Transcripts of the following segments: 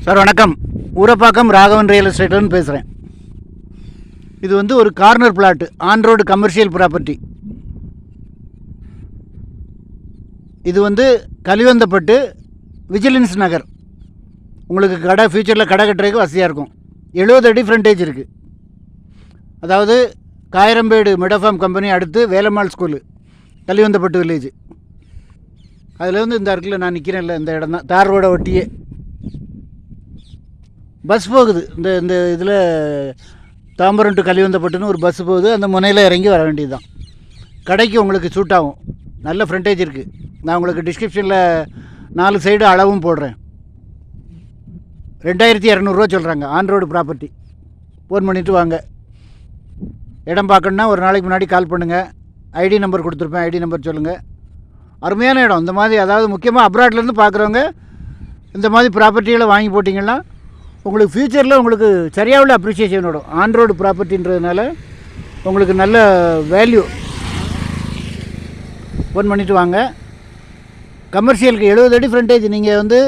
Sir வணக்கம். Urapakkam Raghavan real எஸ்டேட்லேருந்து பேசுகிறேன். இது வந்து ஒரு corner plot, on road commercial property. இது வந்து கலிவந்தப்பட்டு விஜிலன்ஸ் நகர். உங்களுக்கு கடை ஃப்யூச்சரில் கடை கட்டுறதுக்கு வசதியாக இருக்கும். 70 அடி ஃப்ரண்டேஜ் இருக்குது. அதாவது காயரம்பேடு மெடஃபார்ம் கம்பெனி அடுத்து வேலம்மாள் ஸ்கூலு, கலிவந்தப்பட்டு வில்லேஜ். அதில் வந்து இந்த இடத்துல நான் நிற்கிறேன் இல்லை, இந்த இடம் தான் தார் ரோடை ஒட்டியே பஸ் போகுது. இந்த இந்த இதில் தாம்பரம் டு கலிவந்தப்பட்டுன்னு ஒரு பஸ் போகுது. அந்த முனையில் இறங்கி வர வேண்டியது தான். கடைக்கு உங்களுக்கு சூட் ஆகும். நல்ல ஃப்ரண்டேஜ் இருக்குது. நான் உங்களுக்கு டிஸ்கிரிப்ஷனில் 4 சைடு அளவும் போடுறேன். 2200 சொல்கிறாங்க. On road property. ஃபோன் பண்ணிவிட்டு வாங்க. இடம் பார்க்கணுன்னா ஒரு நாளைக்கு முன்னாடி கால் பண்ணுங்கள். ஐடி நம்பர் கொடுத்துருப்பேன், ஐடி நம்பர் சொல்லுங்கள். அருமையான இடம். இந்த மாதிரி அதாவது முக்கியமாக அப்ராட்லேருந்து பார்க்குறவங்க இந்த மாதிரி ப்ராப்பர்ட்டிகளை வாங்கி போட்டிங்கன்னா உங்களுக்கு ஃப்யூச்சரில் உங்களுக்கு சரியாக உள்ள அப்ரிஷியேஷன் வரும். ஆன் ரோடு ப்ராப்பர்ட்டின்றதுனால உங்களுக்கு நல்ல வேல்யூ. ஃபோன் பண்ணிவிட்டு வாங்க. கமர்ஷியலுக்கு 70 அடி ஃப்ரண்டேஜ். நீங்கள் வந்து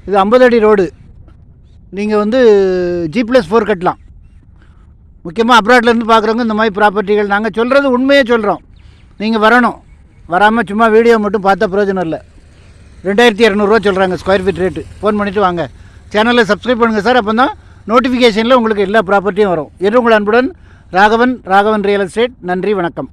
இது 50 அடி ரோடு. நீங்கள் வந்து G+4 கட்டலாம். முக்கியமாக அப்ராட்லேருந்து பார்க்குறவங்க இந்த மாதிரி ப்ராப்பர்ட்டிகள் நாங்கள் சொல்கிறது உண்மையே சொல்கிறோம். நீங்கள் வரணும். வராமல் சும்மா வீடியோ மட்டும் பார்த்தா பிரயோஜனம் இல்லை. 2200 சொல்கிறாங்க ஸ்கொயர் ஃபீட் ரேட்டு. ஃபோன் பண்ணிவிட்டு வாங்க. சேனலை சப்ஸ்கிரைப் பண்ணுங்கள் சார். அப்போ தான் நோட்டிஃபிகேஷனில் உங்களுக்கு எல்லா ப்ராப்பர்ட்டியும் வரும். என்று உங்கள் அன்புடன் ராகவன் ரியல் எஸ்டேட். நன்றி, வணக்கம்.